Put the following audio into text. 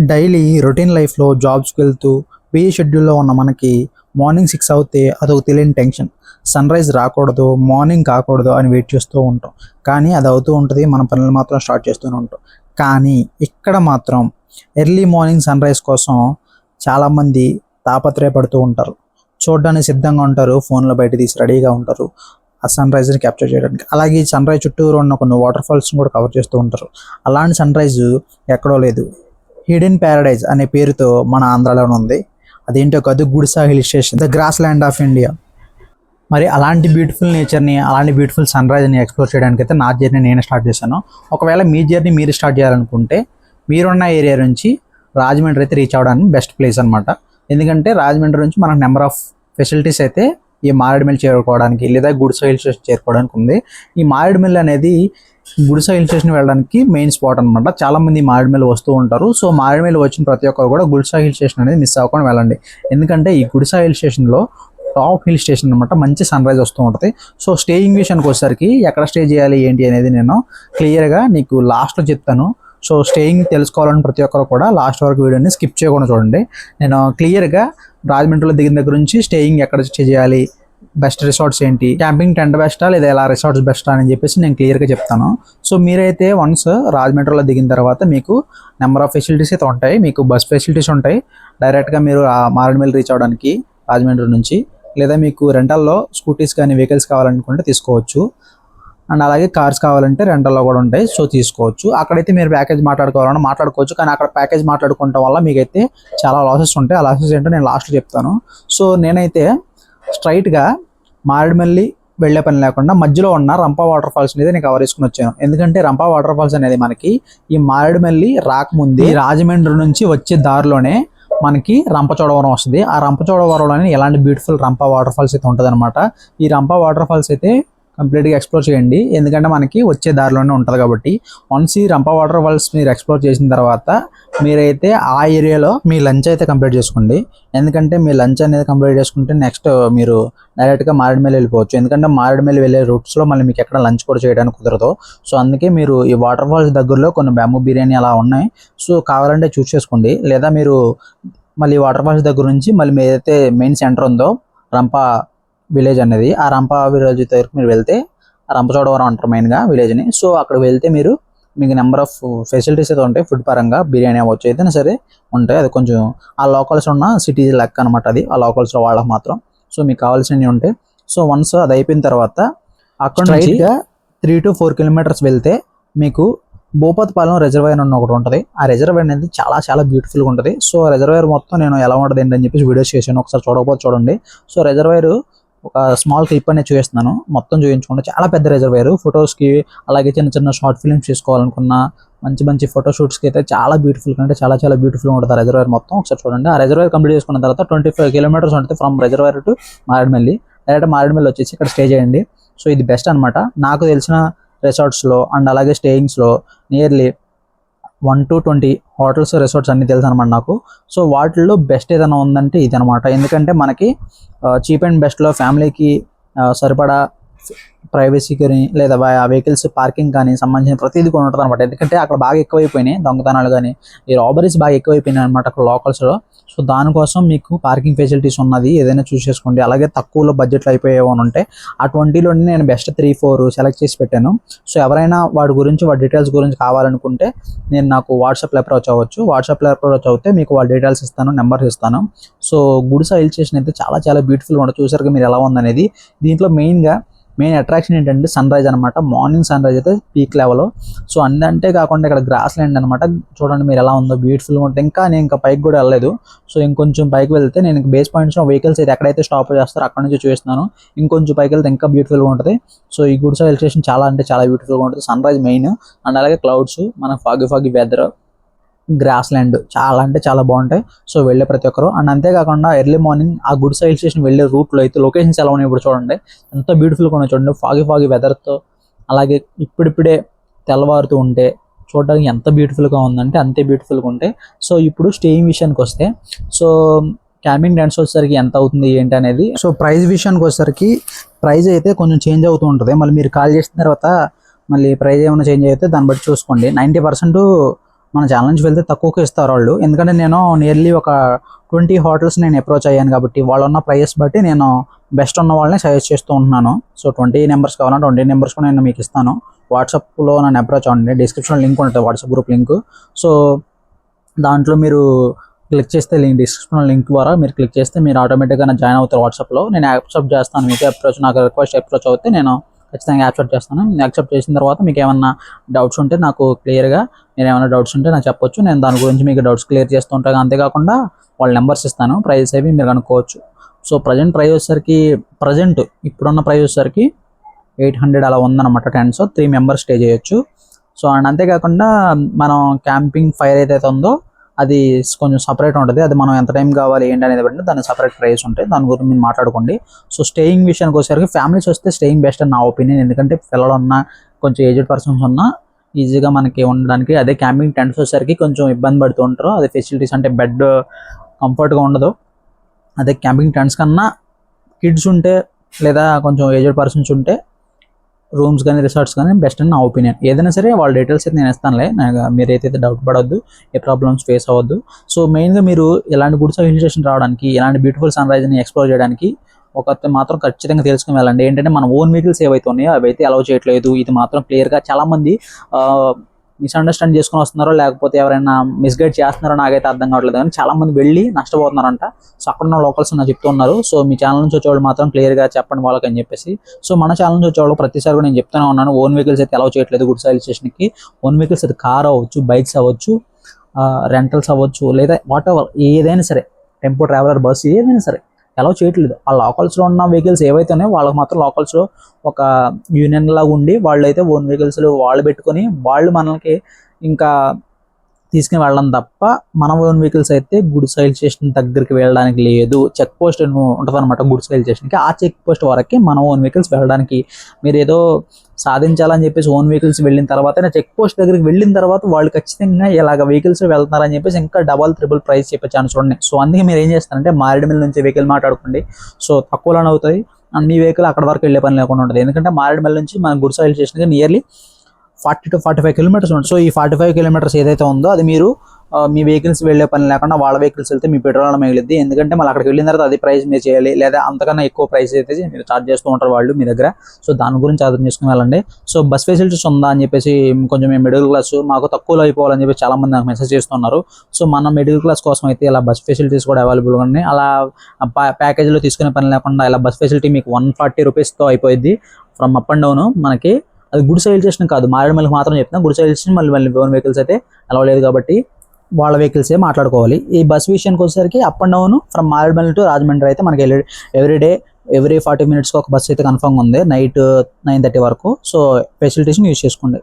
Daily routine లైఫ్లో జాబ్స్కి వెళ్తూ బిజీ షెడ్యూల్లో ఉన్న మనకి మార్నింగ్ 6 అవుతే అదొక తెలియని టెన్షన్. సన్ రైజ్ రాకూడదు, మార్నింగ్ కాకూడదు అని వెయిట్ చేస్తూ ఉంటాం. కానీ అది అవుతూ ఉంటుంది, మన పనులు మాత్రం స్టార్ట్ చేస్తూనే ఉంటాం. కానీ ఇక్కడ మాత్రం ఎర్లీ మార్నింగ్ సన్ రైజ్ కోసం చాలామంది తాపత్రయపడుతూ ఉంటారు. చూడడానికి సిద్ధంగా ఉంటారు, ఫోన్లో బయట తీసి రెడీగా ఉంటారు ఆ సన్ రైజ్ని క్యాప్చర్ చేయడానికి. అలాగే సన్ రైజ్ చుట్టూరు ఉన్న కొన్ని వాటర్ ఫాల్స్ని కూడా కవర్ చేస్తూ ఉంటారు. అలాంటి సన్ రైజ్ ఎక్కడో లేదు, హిడెన్ ప్యారడైజ్ అనే పేరుతో మన ఆంధ్రాలోనే ఉంది. అదేంటో కాదు, Gudisa hill station, the grassland of India. మరి అలాంటి బ్యూటిఫుల్ నేచర్ని, అలాంటి బ్యూటిఫుల్ సన్ రైజ్ని ఎక్స్ప్లోర్ చేయడానికి అయితే నా జర్నీ నేను స్టార్ట్ చేశాను. ఒకవేళ మీ జర్నీ మీరు స్టార్ట్ చేయాలనుకుంటే మీరున్న ఏరియా నుంచి రాజమండ్రి అయితే రీచ్ అవ్వడానికి బెస్ట్ ప్లేస్ అనమాట. ఎందుకంటే రాజమండ్రి నుంచి మనకు నెంబర్ ఆఫ్ ఫెసిలిటీస్ అయితే ఈ మారేడుమిల్లి చేరుకోవడానికి లేదా గుడిసా హిల్ స్టేషన్ చేరుకోవడానికి ఉంది. ఈ మారేడుమిల్లి అనేది గుడిసా హిల్ స్టేషన్ వెళ్ళడానికి మెయిన్ స్పాట్ అనమాట. చాలా మంది మారేడుమిల్లి వస్తూ ఉంటారు. సో మారేడుమిల్లి వచ్చిన ప్రతి ఒక్కరు కూడా గుడిసా హిల్ స్టేషన్ అనేది మిస్ అవ్వకుండా వెళ్ళండి. ఎందుకంటే ఈ గుడిసా హిల్ స్టేషన్లో టాప్ హిల్ స్టేషన్ అనమాట, మంచి సన్ రైజ్ వస్తూ ఉంటుంది. సో స్టేయింగ్ విషయానికి వచ్చేసరికి ఎక్కడ స్టే చేయాలి ఏంటి అనేది నేను క్లియర్గా నీకు లాస్ట్లో చెప్తాను. సో స్టేయింగ్ తెలుసుకోవాలని ప్రతి ఒక్కరు కూడా లాస్ట్ వరకు వీడియోని స్కిప్ చేయకుండా చూడండి. నేను క్లియర్గా రాజమండ్రిలో దిగిన దగ్గర నుంచి స్టేయింగ్ ఎక్కడ స్టే చేయాలి, బెస్ట్ రిసార్ట్స్ ఏంటి, క్యాంపింగ్ టెంట్ బెస్టా లేదా ఎలా రిసార్ట్స్ బెస్టా అని చెప్పేసి నేను క్లియర్గా చెప్తాను. సో మీరైతే వన్స్ రాజమండ్రిలో దిగిన తర్వాత మీకు నెంబర్ ఆఫ్ ఫెసిలిటీస్ అయితే ఉంటాయి. మీకు బస్ ఫెసిలిటీస్ ఉంటాయి డైరెక్ట్గా మీరు ఆ మారేడుమిల్లి రీచ్ అవ్వడానికి రాజమండ్రి నుంచి. లేదా మీకు రెంటల్లో స్కూటీస్ కానీ వెహికల్స్ కావాలనుకుంటే తీసుకోవచ్చు. అండ్ అలాగే కార్స్ కావాలంటే రెంటల్లో కూడా ఉంటాయి, సో తీసుకోవచ్చు. అక్కడైతే మీరు ప్యాకేజ్ మాట్లాడుకోవాలన్నా మాట్లాడుకోవచ్చు. కానీ అక్కడ ప్యాకేజ్ మాట్లాడుకోవడం వల్ల మీకైతే చాలా లాసెస్ ఉంటాయి. ఆ లాసెస్ ఏంటో నేను లాస్ట్లో చెప్తాను. సో నేనైతే స్ట్రైట్గా మారేడుమిల్లి వెళ్ళే పని లేకుండా మధ్యలో ఉన్న రంపా వాటర్ ఫాల్స్ అనేది నేను కవర్ చేసుకుని వచ్చాను. ఎందుకంటే రంపా వాటర్ ఫాల్స్ అనేది మనకి ఈ మారేడుమిల్లి రాకముందే రాజమండ్రి నుంచి వచ్చే దారిలోనే మనకి రంపచోడవరం వస్తుంది. ఆ రంపచోడవరంలోనే ఎలాంటి బ్యూటిఫుల్ రంపా వాటర్ ఫాల్స్ అయితే ఉంటుంది అనమాట. ఈ రంపా వాటర్ ఫాల్స్ అయితే కంప్లీట్గా ఎక్స్ప్లోర్ చేయండి, ఎందుకంటే మనకి వచ్చే దారిలోనే ఉంటుంది కాబట్టి. వన్స్ ఈ రంపా వాటర్ ఫాల్స్ మీరు ఎక్స్ప్లోర్ చేసిన తర్వాత మీరైతే ఆ ఏరియాలో మీ లంచ్ అయితే కంప్లీట్ చేసుకోండి. ఎందుకంటే మీ లంచ్ అనేది కంప్లీట్ చేసుకుంటే నెక్స్ట్ మీరు డైరెక్ట్గా మారేడుమిల్లి వెళ్ళిపోవచ్చు. ఎందుకంటే మారేడుమిల్లి వెళ్ళే రూట్స్లో మళ్ళీ మీకు ఎక్కడ లంచ్ కూడా చేయడానికి కుదరదు. సో అందుకే మీరు ఈ వాటర్ ఫాల్స్ దగ్గరలో కొన్ని బ్యాంబూ బిర్యానీ అలా ఉన్నాయి, సో కావాలంటే చూస్ చేసుకోండి. లేదా మీరు మళ్ళీ వాటర్ ఫాల్స్ దగ్గర నుంచి మళ్ళీ ఏదైతే మెయిన్ సెంటర్ ఉందో రంపా విలేజ్ అనేది, ఆ రంపా విలేజ్ దగ్గరకు మీరు వెళ్తే రంపచోడవరం అంటారు మెయిన్గా విలేజ్ని. సో అక్కడ వెళ్తే మీకు నెంబర్ ఆఫ్ ఫెసిలిటీస్ అయితే ఉంటాయి. ఫుడ్ పరంగా బిర్యానీ అవ్వచ్చు ఏదైనా సరే ఉంటాయి. అది కొంచెం ఆ లోకల్స్ ఉన్న సిటీ లెక్క అనమాట, అది ఆ లోకల్స్లో వాళ్ళకి మాత్రం. సో మీకు కావాల్సినవి ఉంటాయి. సో వన్స్ అది అయిపోయిన తర్వాత అక్కడ స్ట్రైట్గా 3 to 4 kilometers వెళ్తే మీకు భూపతిపాలెం రిజర్వాయర్ అని ఒకటి ఉంటుంది. ఆ రిజర్వాయర్ అనేది చాలా చాలా బ్యూటిఫుల్గా ఉంటుంది. సో రిజర్వాయర్ మొత్తం నేను ఎలా ఉంటుంది ఏంటని చెప్పేసి వీడియోస్ చేశాను, ఒకసారి చూడకపోతే చూడండి. సో రిజర్వాయర్ ఒక స్మాల్ క్లిప్ అనేది చూపిస్తున్నాను, మొత్తం చూపించుకుంటే చాలా పెద్ద రిజర్వాయర్. ఫొటోస్కి అలాగే చిన్న చిన్న షార్ట్ ఫిల్మ్స్ చేసుకోవాలనుకున్న మంచి మంచి ఫోటోషూట్స్కి అయితే చాలా బ్యూటిఫుల్గా అంటే చాలా చాలా బ్యూటిఫుల్గా ఉంటుంది ఆ రిజర్వాయర్ మొత్తం. ఒకసారి చూడండి. ఆ రిజర్వాయర్ కంప్లీట్ చేసుకున్న తర్వాత 25 kilometers ఉంటుంది from reservoir to Maredumilli. Direct Maredumilli వచ్చేసి ఇక్కడ స్టే చేయండి. సో ఇది బెస్ట్ అనమాట నాకు తెలిసిన రిసార్ట్స్లో. అండ్ అలాగే స్టేయింగ్స్లో నియర్లీ 1 to 20 హోటల్స్ రిసార్ట్స్ అన్నీ తెలుసు అనమాట నాకు. సో వాటిల్లో బెస్ట్ ఏదైనా ఉందంటే ఇది అనమాట. ఎందుకంటే మనకి చీప్ అండ్ బెస్ట్లో ఫ్యామిలీకి సరిపడా ప్రైవసీ కానీ లేదా వెహికల్స్ పార్కింగ్ కానీ సంబంధించిన ప్రతిదీ కూడా ఉంటుంది అనమాట. ఎందుకంటే అక్కడ బాగా ఎక్కువైపోయినాయి దొంగతనాలు కానీ ఈ రాబరీస్ బాగా ఎక్కువైపోయినాయి అనమాట అక్కడ లోకల్స్లో. సో దానికోసం మీకు పార్కింగ్ ఫెసిలిటీస్ ఉన్నది ఏదైనా చూస్ చేసుకోండి. అలాగే తక్కువలో బడ్జెట్లో అయిపోయేవని ఉంటే ఆ 20లోనే నేను బెస్ట్ 3-4 సెలెక్ట్ చేసి పెట్టాను. సో ఎవరైనా వాటి డీటెయిల్స్ గురించి కావాలనుకుంటే నేను నాకు వాట్సాప్లో అప్రోచ్ అవ్వచ్చు. వాట్సాప్లో అప్రోచ్ అవుతే మీకు వాళ్ళ డీటెయిల్స్ ఇస్తాను, నెంబర్స్ ఇస్తాను. సో గుడిసా హిల్ స్టేషన్ అయితే చాలా చాలా బ్యూటిఫుల్గా ఉంటుంది. చూసారుగా మీరు ఎలా ఉందనేది. దీంట్లో మెయిన్ అట్రాక్షన్ ఏంటంటే సన్ రైజ్ అనమాట. మార్నింగ్ సన్ రైజ్ అయితే పీక్ లెవెల్. సో అంతే కాకుండా ఇక్కడ గ్రాస్ ల్యాండ్ అనమాట. చూడండి మీరు ఎలా ఉందో, బ్యూటిఫుల్గా ఉంటుంది. నేను పైకి కూడా వెళ్ళలేదు. సో ఇంకొంచెం పైకి వెళ్తే నేను బేస్ పాయింట్స్లో వెహికల్స్ అయితే ఎక్కడైతే స్టాప్ చేస్తారో అక్కడ నుంచి చూపిస్తున్నాను. ఇంకొంచెం పైకి వెళ్తే ఇంకా బ్యూటిఫుల్గా ఉంటుంది. సో ఈ గుడిసా హిల్ స్టేషన్ చాలా అంటే చాలా బ్యూటిఫుల్గా ఉంటుంది. సన్ రైజ్ మెయిన్, అండ్ అలాగే క్లౌడ్స్, మన ఫాగి వెదర్, గ్రాస్ ల్యాండ్ చాలా అంటే చాలా బాగుంటాయి. సో వెళ్ళే ప్రతి ఒక్కరు. అండ్ అంతేకాకుండా ఎర్లీ మార్నింగ్ ఆ గుడిసా హిల్ స్టేషన్ వెళ్ళే రూట్లో అయితే లొకేషన్స్ ఎలా ఉన్నాయి ఇప్పుడు చూడండి, ఎంత బ్యూటిఫుల్గా ఉన్నాయి చూడండి. ఫాగి వెదర్తో అలాగే ఇప్పుడిప్పుడే తెల్లవారుతూ ఉంటే చూడడానికి ఎంత బ్యూటిఫుల్గా ఉందంటే అంతే బ్యూటిఫుల్గా ఉంటాయి. సో ఇప్పుడు స్టేయింగ్ విషయానికి వస్తే, సో క్యాంపింగ్ టెంట్స్ వచ్చేసరికి ఎంత అవుతుంది ఏంటి అనేది. సో ప్రైస్ విషయానికి వచ్చేసరికి ప్రైస్ అయితే కొంచెం చేంజ్ అవుతూ ఉంటుంది. మళ్ళీ మీరు కాల్ చేసిన తర్వాత మళ్ళీ ప్రైస్ ఏమైనా చేంజ్ అయితే దాన్ని బట్టి చూసుకోండి. 90% మన ఛానల్ నుంచి వెళ్తే తక్కువకి ఇస్తారు వాళ్ళు. ఎందుకంటే నేను నియర్లీ ఒక 20 హోటల్స్ నేను అప్రోచ్ అయ్యాను కాబట్టి వాళ్ళు ఉన్న ప్రైస్ బట్టి నేను బెస్ట్ ఉన్న వాళ్ళని సజెస్ట్ చేస్తూ ఉంటున్నాను. సో 20 నెంబర్స్ కావాలంటే 20 నెంబర్స్ కూడా నేను మీకు ఇస్తాను. వాట్సాప్లో నన్ను అప్రోచ్ అవ్వండి. డిస్క్రిప్షన్లో లింక్ ఉంటుంది, వాట్సాప్ గ్రూప్ లింక్. సో దాంట్లో మీరు క్లిక్ చేస్తే డిస్క్రిప్షన్లో లింక్ ద్వారా మీరు క్లిక్ చేస్తే మీరు ఆటోమేటిక్గా జాయిన్ అవుతారు వాట్సాప్లో. నేను యాక్సెప్ట్ చేస్తాను. మీకు అప్రోచ్ నాకు రిక్వెస్ట్ అప్రోచ్ అవుతే నేను ఖచ్చితంగా యాక్సెప్ట్ చేస్తాను. నేను యాక్సెప్ట్ చేసిన తర్వాత మీకు ఏమన్నా డౌట్స్ ఉంటే నాకు క్లియర్గా మీరు ఏమైనా డౌట్స్ ఉంటే నాకు చెప్పొచ్చు. నేను దాని గురించి మీకు డౌట్స్ క్లియర్ చేస్తూ ఉంటాను. అంతేకాకుండా వాళ్ళ నెంబర్స్ ఇస్తాను, ప్రైజెస్ అవి మీరు కనుక్కోవచ్చు. సో ప్రైస్ వచ్చేసరికి ఇప్పుడున్న ప్రైస్ వచ్చేసరికి 800 అలా ఉందన్నమాట టెంట్స్. 3 మెంబర్స్ స్టే చేయొచ్చు. సో అండ్ అంతేకాకుండా మనం క్యాంపింగ్ ఫైర్ ఏదైతే ఉందో అది కొంచెం సపరేట్ ఉంటుంది. అది మనం ఎంత టైం కావాలి ఏంటి అనేది బట్టి దానికి సపరేట్ ప్రైస్ ఉంటాయి. దాని గురించి మీరు మాట్లాడుకోండి. సో స్టేయింగ్ విషయానికి వచ్చేసరికి ఫ్యామిలీస్ వస్తే స్టేయింగ్ బెస్ట్ అని నా ఒపీనియన్. ఎందుకంటే పిల్లలు ఉన్నా కొంచెం ఏజ్డ్ పర్సన్స్ ఉన్నా ఈజీగా మనకి ఉండడానికి. అదే క్యాంపింగ్ టెంట్స్ వచ్చేసరికి కొంచెం ఇబ్బంది పడుతూ ఉంటారు. అదే ఫెసిలిటీస్ అంటే బెడ్ కంఫర్ట్గా ఉండదు. అదే క్యాంపింగ్ టెంట్స్ కన్నా కిడ్స్ ఉంటే లేదా కొంచెం ఏజ్డ్ పర్సన్స్ ఉంటే రూమ్స్ కానీ రిసార్ట్స్ కానీ బెస్ట్ అని నా ఒపీనియన్. ఏదైనా సరే వాళ్ళ డీటెయిల్స్ అయితే నేను ఇస్తానులే, మీరు అయితే డౌట్ పడవద్దు, ఏ ప్రాబ్లమ్స్ ఫేస్ అవ్వద్దు. సో మెయిన్గా మీరు ఇలాంటి గుడిసా హిల్ స్టేషన్ రావడానికి, ఇలాంటి బ్యూటిఫుల్ సన్ రైజ్ని ఎక్స్ప్లోర్ చేయడానికి ఒకటి మాత్రం ఖచ్చితంగా తెలుసుకుని వెళ్ళండి. ఏంటంటే మన ఓన్ వెహికల్స్ ఏవైతే ఉన్నాయో అవి అయితే అలౌ చేయట్లేదు. ఇది మాత్రం క్లియర్గా చాలామంది మిస్అండర్స్టాండ్ చేసుకుని వస్తున్నారో లేకపోతే ఎవరైనా మిస్గైడ్ చేస్తున్నారో నాకైతే అర్థం కావట్లేదు. కానీ చాలా మంది వెళ్ళి నష్టపోతున్నారంట. సో అక్కడ ఉన్న లోకల్స్ నాకు చెప్తున్నారు. సో మీ ఛానల్ నుంచి వచ్చేవాళ్ళు మాత్రం క్లియర్గా చెప్పండి వాళ్ళకి అని చెప్పేసి. సో మన ఛానల్ నుంచి వచ్చేవాళ్ళు ప్రతిసారి కూడా నేను చెప్తూనే ఉన్నాను, ఓన్ వెహికల్స్ అయితే అలౌ చేయట్లేదు గుడిసా హిల్ స్టేషన్కి. ఓన్ వెహికల్స్ అది కార్ అవ్వచ్చు, బైక్స్ అవ్వచ్చు, రెంటల్స్ అవ్వచ్చు, లేదా వాట్ ఎవర్ ఏదైనా సరే, టెంపో ట్రావెలర్ బస్సు ఏదైనా సరే అలౌ చేయట్లేదు. ఆ లోకల్స్లో ఉన్న వెహికల్స్ ఏవైతే ఉన్నాయో వాళ్ళకి మాత్రం లోకల్స్లో ఒక యూనియన్ లాగా ఉండి వాళ్ళైతే ఓన్ వెహికల్స్ వాళ్ళు పెట్టుకొని వాళ్ళు మనకి ఇంకా తీసుకుని వెళ్ళడం తప్ప మన ఓన్ వెహికల్స్ అయితే గుడిసా హిల్ స్టేషన్ దగ్గరికి వెళ్ళడానికి లేదు. చెక్ పోస్ట్ ఉంటుంది అనమాట గుడిసా హిల్ స్టేషన్కి. ఆ చెక్ పోస్ట్ వరకే మన ఓన్ వెహికల్స్ వెళ్ళడానికి. మీరు ఏదో సాధించాలని చెప్పేసి ఓన్ వెహికల్స్ వెళ్ళిన తర్వాత చెక్ పోస్ట్ దగ్గరికి వెళ్ళిన తర్వాత వాళ్ళు ఖచ్చితంగా ఇలాగ వెహికల్స్ వెళ్తున్నారని చెప్పేసి ఇంకా డబల్ ట్రిపుల్ ప్రైస్ చెప్పే ఛాన్స్ చూడండి. సో అందుకే మీరు ఏం చేస్తారంటే మారేడుమిల్లి నుంచి వెహికల్ మాట్లాడుకోండి. సో తక్కువలోనే అవుతుంది అండ్ మీ వెహికల్ అక్కడ వరకు వెళ్ళే పని లేకుండా ఉంటుంది. ఎందుకంటే మారేడుమిల్లి నుంచి మన గుడిసా హిల్ స్టేషన్కి నియర్లీ 40 to 45 కిలోమీటర్స్ ఉంటుంది. సో ఈ 45 కిలోమీటర్స్ ఏదైతే ఉందో అది మీరు మీ వెహికల్స్ వెళ్ళే పని లేకుండా వాళ్ళ వెహికల్స్ వెళ్తే మీ పెట్రోల్ మిగిలిద్ది. ఎందుకంటే మళ్ళీ అక్కడికి వెళ్ళిన తర్వాత అది ప్రైస్ మీరు చేయాలి, లేదా అంతకన్నా ఎక్కువ ప్రైస్ అయితే మీరు ఛార్జ్ చేస్తూ ఉంటారు వాళ్ళు మీ దగ్గర. సో దాని గురించి అర్థం చేసుకుని వెళ్ళండి. సో బస్ ఫెసిలిటీస్ ఉందా అని చెప్పేసి కొంచెం మేము మిడిల్ క్లాస్ మాకు తక్కువలో అయిపోవాలని చెప్పి చాలా మంది నాకు మెసేజ్ చేస్తున్నారు. సో మన మిడిల్ క్లాస్ కోసం అయితే ఇలా బస్ ఫెసిలిటీస్ కూడా అవైలబుల్గా ఉన్నాయి. అలా ప్యాకేజీలో తీసుకునే పని లేకుండా ఇలా బస్ ఫెసిలిటీ మీకు 140 రూపీస్తో అయిపోయింది ఫ్రమ్ అప్ అండ్ డౌన్. మనకి అది గుడిసా హిల్ స్టేషన్ కాదు, మారేడుమిల్లికి మాత్రం చెప్తున్నా. గుడిసా హిల్ స్టేషన్ మళ్ళీ ఓన్ వెహికల్స్ అయితే అలౌ లేదు కాబట్టి వాళ్ళ వెహికల్సే మాట్లాడుకోవాలి. ఈ బస్ విషయానికి వచ్చేసరికి up and down from Maredumilli to Rajahmundry అయితే మనకి ఎవ్రీ 40 minutesకి ఒక బస్సు అయితే కన్ఫర్మ్ ఉంది, నైట్ 9:30 వరకు. సో ఫెసిలిటీస్ని యూజ్ చేసుకోండి.